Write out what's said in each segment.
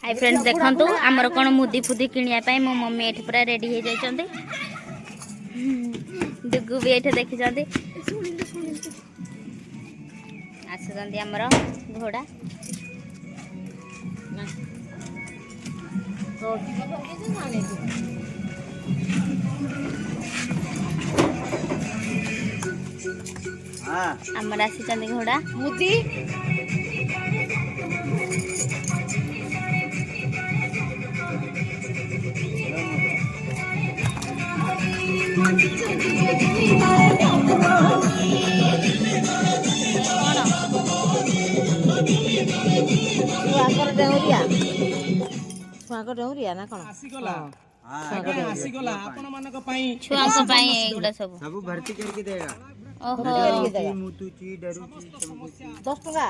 Hi friends देखंतु हमर कोन मुदी फुदी किनिया पाई मो मम्मी एठी पूरा रेडी हे जाय चंदी दुगु भी एठी देखि चंदी आस चंदी हमर घोड़ा हमर आसी चंदी घोड़ा मुदी ना कौन सब भर्ती करके देगा। मुतुची डरुची 10 टका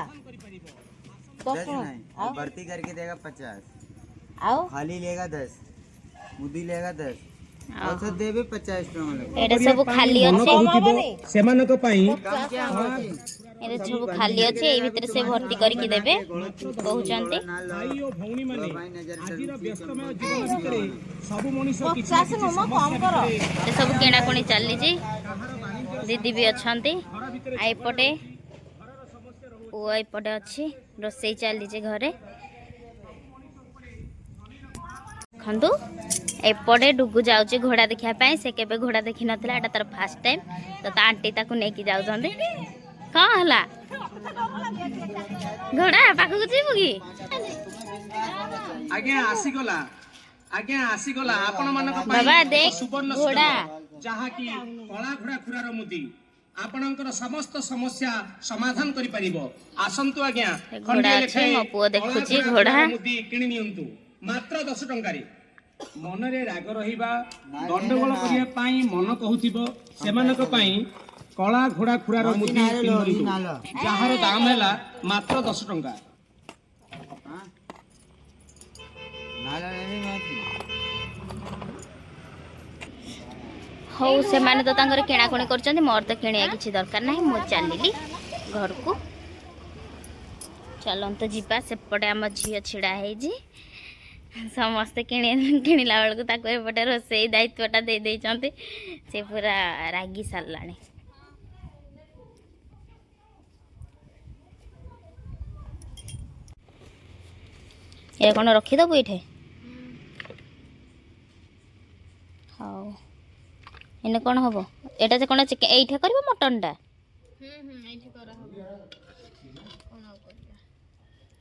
10 नहीं भर्ती करके देगा 50 आओ खाली लेगा 10 मुदी लेगा 10 औसत देबे 50 टका एटा सब खाली अछि सेमानक पई एटा सब खाली अछि ए भीतर से भर्ती करके देबे कहउचंती भाई ओ भौणी माने आजिर व्यस्तमय जीवन भितरे सब मनुष्य किछ 50 नो कम करो ए सब केना कोनी चलली जी दीदी भी अछंती आ एपटे ओ एपटे अछि रोसई चलली जे घरे खंदु एपटे डुगु जाउची घोड़ा देखिया पाई से केबे घोड़ा देखि नथिला एटा तर फर्स्ट टाइम तो ता आंटी ताकू नेकी जाउछंदी का हला घोड़ा पाखु जीबु की आज्ञा आसी गला आपण मानक बाबा देख घोड़ा जहा की कला घोड़ा खुरार मुदी आपणकर समस्त समस्या समाधान करि परिबो आसंतु आज्ञा घोड़ा अछि मो पुओ देखुची घोड़ा मुदी किनि नियंतु मात्र 10 टंकारी मनरे राग रहिबा दंडगोल करिया पाई मन कहूथिबो सेमानक पाई कला घोड़ा खुरार मुदी किनंतु जहार दाम हैला मात्र 10 टंका नाला नहीं माथि हौ से माने तो तांकर किणा कोणी करचंदी मोर तो किणिया किछि दरकार नाही मो चालिली घर को चलन तो जीपा सेपटे हम झियो छिड़ा है जी समस्त किणिला बेलू ताको एपटे रोसई दायित्वटा दे देइचंती से पूरा रागी सारलाणी ये कोन रखी दबु इठे हाउ इने कोन हबो एटा से कोन चिकन एइठे करबो मटनटा एइठे करा हबो कोन करबा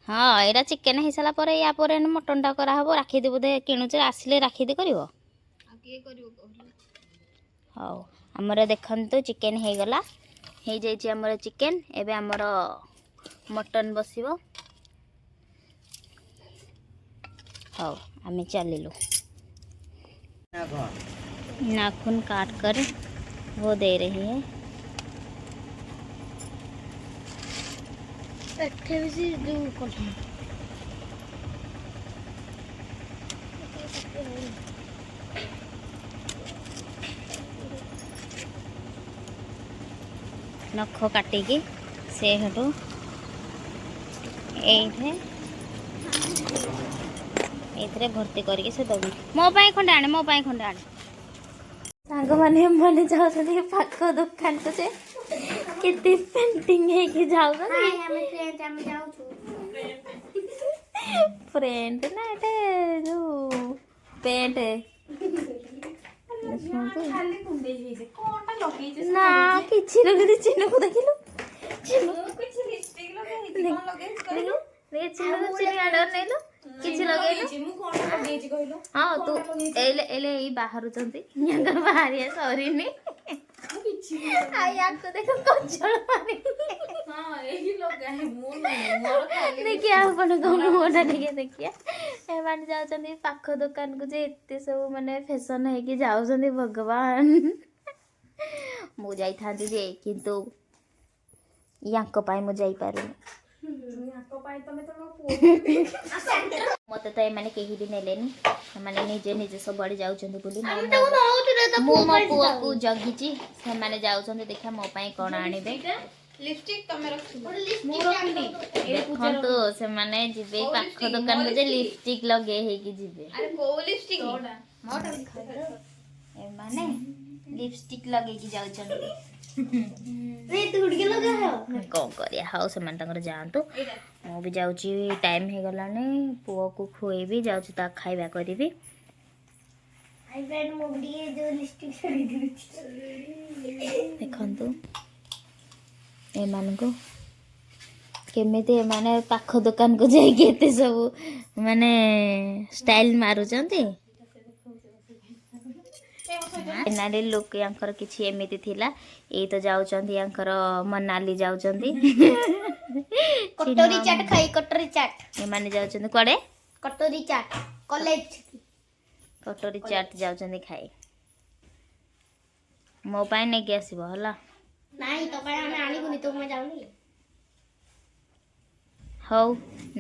हां एरा चिकन हे साला पर या पर मटनटा करा हबो राखी दे बोधे किणुचे आसिले राखी दे करबो आ के करबो कहले हाउ हमर देखंतु चिकन हे गला हे जाय छी हमर चिकन एबे हमर मटन बसिबो हाउ हमें चलिलु नाखून काट कर वो दे रही है नख काटिकी से हटू एथरे भर्ती करके से दबी मो पाई खंडे आने सांग माने माने जाओ से पाख दुकान को से कितनी पेंटिंग है कि जाओ हम जाओ फ्रेंड ना एटे जो पेंट है खाली कुंडे जे कोनटा लगे जे ना किछि लगे चिन्ह को देखिलो चिन्ह कुछ लिपस्टिक लगे कोन लगे कहिलो रे चिन्ह आडर नेलो किछि लगे मु कोन लगे जे कहिलो हां तू एले एले ई बाहरु चंती यंगर बाहरिया सॉरीनी किछि आई आपको देखो कंचल माने हां एही लगा है मोर खाली देखिए आपण कोन मोटा ठीक देखिए ए मान जाउ चंदी पाख दुकान को जे एते सब माने फैशन है कि जाउ चंदी भगवान मु जाई थांदी जे किंतु याको पाई मु जाई पारुनी मत तो मैंने कहीं भी नेलेनी मैंने निजे निजे सब बड़ी जाउछंदी बोली मो पुआ को जगिची से माने जाउछंदी देखा मो पाई कोन आनिबे ଦେଖନ୍ତୁ ସେମାନେ ଯିବେ ପାଖ ଦୋକାନକୁ ଯେ ଲିପଷ୍ଟିକ ଲଗେଇ ହେଇକି ଯିବେ। ଏମାନେ ଲିପଷ୍ଟିକ ଲଗେଇକି ଯାଉଛନ୍ତି। କଣ କରିବା ହଉ ସେମାନେ ତାଙ୍କର ଯାଆନ୍ତୁ। ମୁଁ ବି ଯାଉଛି ଟାଇମ ହେଇଗଲାଣି ପୁଅକୁ ଖୁଏଇବି ଯାଉଛି ତା ଖାଇବା କରିବି। ଦେଖନ୍ତୁ ଏମାନଙ୍କୁ କେମିତି ଏମାନେ ପାଖ ଦୋକାନକୁ ଯାଇକି ଏତେ ସବୁ ମାନେ ଷ୍ଟାଇଲ ମାରୁଛନ୍ତି। ଫାଇନାଲି ଲୁକ୍ ୟାଙ୍କର କିଛି ଏମିତି ଥିଲା। ଏଇ ତ ଯାଉଛନ୍ତି ୟାଙ୍କର ମନାଲି ଯାଉଛନ୍ତି। କଟୋରୀ ଚାଟ ଖାଇ କଟୋରୀ ଚାଟ ଏମାନେ ଯାଉଛନ୍ତି କୁଆଡେ? କଟୋରୀ ଚାଟ କଲେଜ କଟୋରୀ ଚାଟ ଯାଉଛନ୍ତି ଖାଇ। ମୋ ପାଇଁ ନେଇକି ଆସିବ ହେଲା। ନାଇଁ ତ ପାଇଁ ଆମେ ଆଣିବୁନି ତ ମୁଁ ଯାଉନି। ହଉ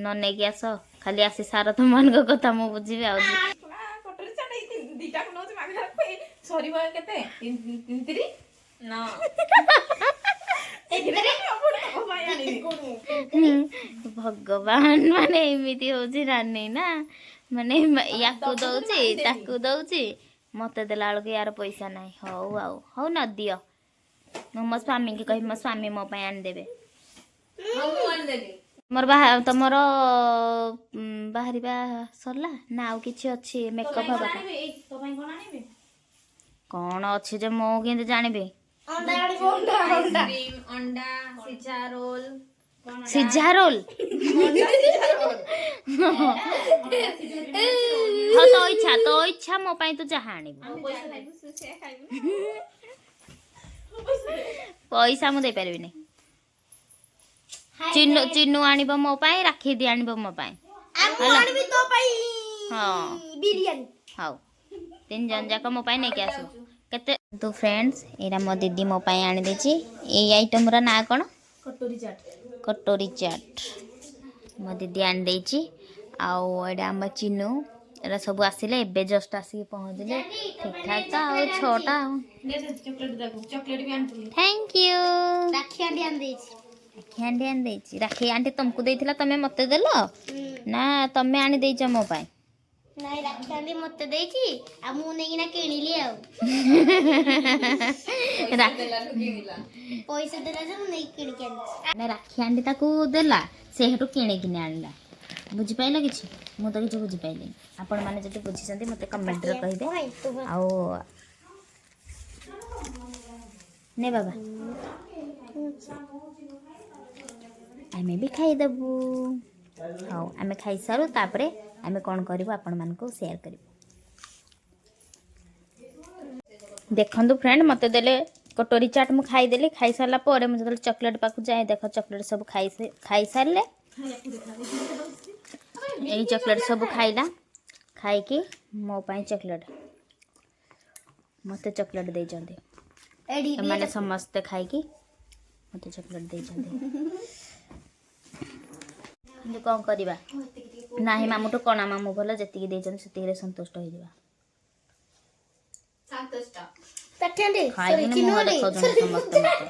ନ ନେଇକି ଆସ ଖାଲି ଆସି ସାର ତମମାନଙ୍କ କଥା ମୁଁ ବୁଝିବି। ଆଉ ଭଗବାନ ମାନେ ଏମିତି ହଉଛି ରାନୀ ନା ମାନେ ୟାକୁ ଦଉଛି ତାକୁ ଦଉଛି ମତେ ଦେଲା ବେଳକୁ ୟାର ପଇସା ନାହିଁ। ହଉ ଆଉ ହଉ ନ ଦିଅ ମୁଁ ମୋ ସ୍ୱାମୀକି କହିବି ମୋ ସ୍ୱାମୀ ମୋ ପାଇଁ ଆଣିଦେବେ। ତମର ବାହାରିବା ସରିଲା ନା ଆଉ କିଛି ଅଛି ମେକଅପ୍ ହବା? କଣ ଅଛି ଯେ ମୁଁ କେମିତି ଜାଣିବି? ସିଝା ରୋଲ ହଁ ତୋ ଇଚ୍ଛା ମୋ ପାଇଁ ତୁ ଯାହା ଆଣିବୁ। ପଇସା ମୁଁ ଦେଇପାରିବିନି। ଚିନୁ ଆଣିବ ମୋ ପାଇଁ ରାକ୍ଷୀ ଦି ଆଣିବ ମୋ ପାଇଁ। ହଁ ହଉ 3 ଜଣ ଯାକ ମୋ ପାଇଁ ନେଇକି ଆସିବ। କେତେ ତ ଫ୍ରେଣ୍ଡସ୍ ଏଇଟା ମୋ ଦିଦି ମୋ ପାଇଁ ଆଣିଦେଇଛି। ଏଇ ଆଇଟମର ନାଁ କ'ଣ? କଟୋରୀ ଚାଟ ମୋ ଦିଦି ଆଣିଦେଇଛି। ଆଉ ଏଇଟା ଆମ ଚିନୁ ଏରା ସବୁ ଆସିଲେ ଏବେ ଜଷ୍ଟ ଆସିକି ପହଞ୍ଚିଲେ। ଠିକ୍ ଠାକ୍ ତ ଆଉ 6ଟା ଆଉ ଥ୍ୟାଙ୍କ ୟୁ। ରାକ୍ଷୀ ଆଣ୍ଟି ଆଣିଦେଇଛି। ରାକ୍ଷୀ ଆଣ୍ଟି ତମକୁ ଦେଇଥିଲା ତମେ ମତେ ଦେଲ ନା ତମେ ଆଣି ଦେଇଛ ମୋ ପାଇଁ? ନାଇଁ ରାକ୍ଷୀ ଆଣ୍ଟି ମତେ ଦେଇଛି ଆଉ ମୁଁ ନେଇକିନା କିଣିଲି ଆଉ ପଇସା ଦେଲା ଯେ ମୁଁ ନେଇକି କିଣିକି ଆଣିଛି। ରାକ୍ଷୀ ଆଣ୍ଟି ତାକୁ ଦେଲା ସେ ହେଠୁ କିଣିକିନି ଆଣିଲା। ବୁଝିପାଇଲ କିଛି? ମୁଁ ତ କିଛି ବୁଝିପାଇଲିନି। ଆପଣମାନେ ଯଦି ବୁଝିଛନ୍ତି ମୋତେ କମେଣ୍ଟରେ କହିବେ। ଆଉ ନେ ବାବା ଆମେ ବି ଖାଇଦେବୁ। ହଉ ଆମେ ଖାଇସାରୁ ତାପରେ ଆମେ କ'ଣ କରିବୁ ଆପଣମାନଙ୍କୁ ସେୟାର କରିବୁ। ଦେଖନ୍ତୁ ଫ୍ରେଣ୍ଡ ମୋତେ ଦେଲେ କଟୋରୀ ଚାଟ ମୁଁ ଖାଇଦେଲି। ଖାଇସାରିଲା ପରେ ମୁଁ ଯେତେବେଳେ ଚକୋଲେଟ୍ ପାଖକୁ ଯାଏ ଦେଖ ଚକୋଲେଟ୍ ସବୁ ଖାଇସାରିଲେ। ଏଇ ଚକୋଲେଟ୍ ସବୁ ଖାଇଲା। ଖାଇକି ମୋ ପାଇଁ ଚକୋଲେଟ୍ ମୋତେ ଚକୋଲେଟ୍ ଦେଇଛନ୍ତି। ଏମାନେ ସମସ୍ତେ ଖାଇକି ମୋତେ ଚକୋଲେଟ୍ ଦେଇଛନ୍ତି। କିନ୍ତୁ କ'ଣ କରିବା ନାହିଁ ମାମୁଠୁ କଣା ମାମୁଁ ଭଲ। ଯେତିକି ଦେଇଛନ୍ତି ସେତିକିରେ ସନ୍ତୁଷ୍ଟ ହେଇଯିବା। ଖାଇକିନି ମୁହଁ ଦେଖାଉଛନ୍ତି ସମସ୍ତେ ମୋତେ।